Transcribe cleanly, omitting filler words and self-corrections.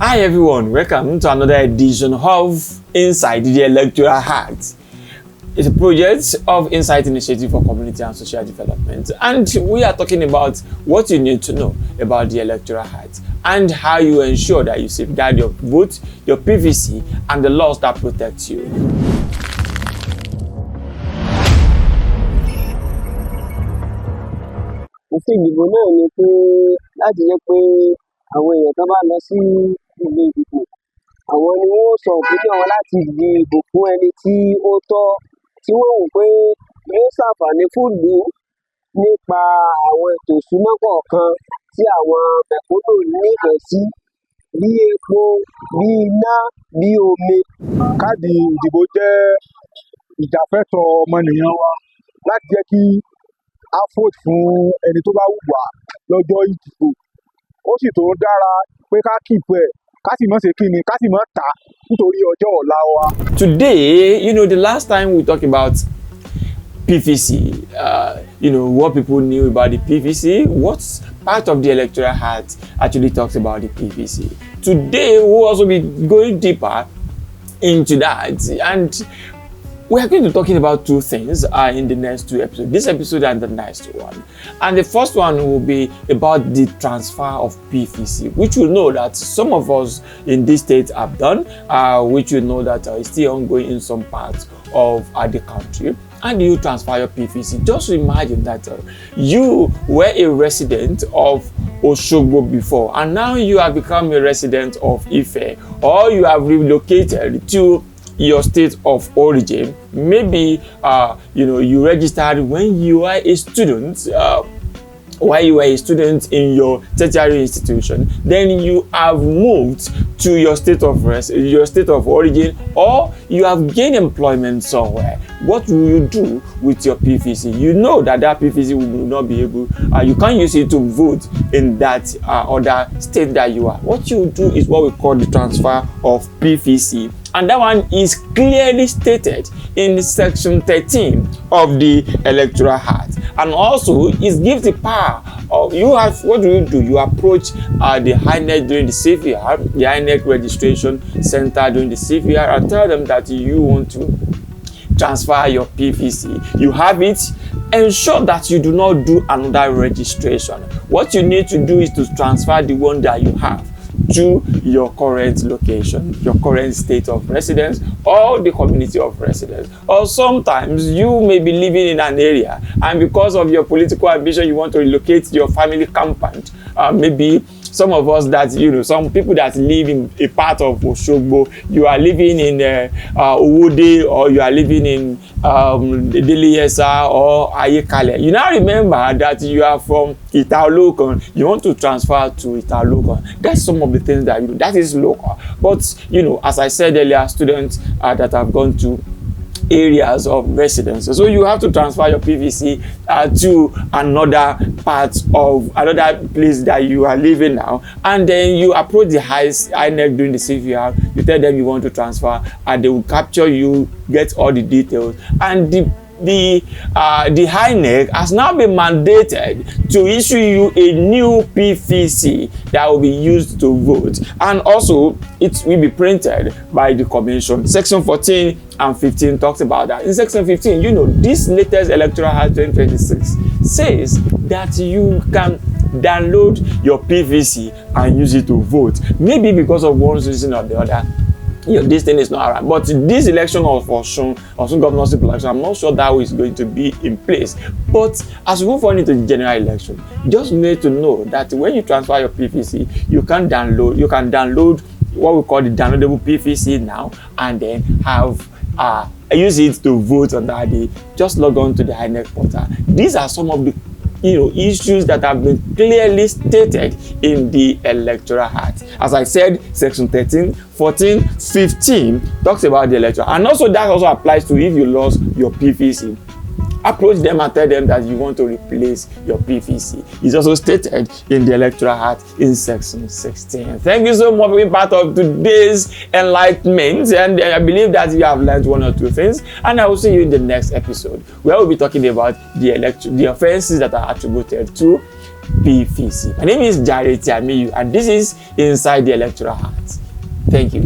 Hi everyone, welcome to another edition of Inside the Electoral Act. It's a project of Insight Initiative for Community and Social Development, and we are talking about what you need to know about the Electoral Act and how you ensure that you safeguard your vote, your PVC, and the laws that protect you. Òfin ìdìbò náà ni pé láti jẹ́ pé àwọn èèyàn tó bá lọ sí ilé ìdìbò, àwọn ni wọ́n sọ opinion wọn láti dìbò fún ẹni tí ó tọ́, tí wọ́n wò pé yóò ṣàǹfààní fún ìlú nípa àwọn ètò ìṣúná kọ̀ọ̀kan tí àwọn mẹ̀kúnnù nífẹ̀ẹ́ sí, bí epo, bí iná, bí omi. Káàdì ìdìbò jẹ́ ìjàfẹ́tọ̀ọ́ ọmọnìyàn wa láti jẹ́ kí a vote fún ẹni tó bá wù wá lọ́jọ́ ìdìbò. Ó sì tó dára pé ká keep ẹ̀, ká sì má ṣe kíni, ká sì má tà nítorí ọjọ́ ọ̀la wa. Today, the last time we talked about PVC, what people knew about the PVC, what part of the Electoral Act actually talks about the PVC. Today, we'll also be going deeper into that, and we are going to be talking about two things in the next two episodes, this episode and the next one. And the first one will be about the transfer of PVC, which we know that some of us in this state have done, which we know that is still ongoing in some parts of the country. And you transfer your PVC. Just imagine that you were a resident of Osogbo before, and now you have become a resident of Ife, or you have relocated to your state of origin. Maybe you registered when you were a student, while you were a student in your tertiary institution. Then you have moved to your state of origin, or you have gained employment somewhere. What will you do with your PVC? You know that PVC will not be able, you can't use it to vote in that other state that you are. What you do is what we call the transfer of PVC. And that one is clearly stated in section 13 of the Electoral Act. And also, it gives the power of what do? You approach the INEC during the CVR, the INEC registration center during the CVR, and tell them that you want to transfer your PVC. You have it. Ensure that you do not do another registration. What you need to do is to transfer the one that you have to your current location, your current state of residence, or the community of residence. Or sometimes you may be living in an area, and because of your political ambition, you want to relocate your family compound. Maybe some of us that, some people that live in a part of Osogbo, you are living in Owode, or you are living in Deliyesa or Ayekale. You now remember that you are from Itaolokon. You want to transfer to Itaolokon. That's some of the things that that is local. But, as I said earlier, students that have gone to areas of residence, so you have to transfer your PVC to another place that you are living now, and then you approach the INEC during the CVR. You tell them you want to transfer, and they will capture you, get all the details, and the INEC has now been mandated to issue you a new PVC that will be used to vote, and also it will be printed by the commission. Section 14 and 15 talks about that. In section 15, this latest Electoral Act 2026 says that you can download your PVC and use it to vote. Maybe because of one reason or the other, this thing is not around. But this election of Osun governorship election, I'm not sure that is going to be in place. But as we move on into the general election, you just need to know that when you transfer your PVC, you can download what we call the downloadable PVC now, and then use it to vote on that day. Just log on to the INEC portal. These are some of the issues that have been clearly stated in the Electoral Act. As I said, section 13, 14, 15 talks about the electoral, and also that also applies to if you lost your PVC. Approach them and tell them that you want to replace your PVC. It's also stated in the Electoral Act in section 16. Thank you so much for being part of today's enlightenment, and I believe that you have learned one or two things, and I will see you in the next episode where we'll be talking about the offenses that are attributed to PVC. My name is Jare Tiamiyu, and this is Inside the Electoral Act. Thank you.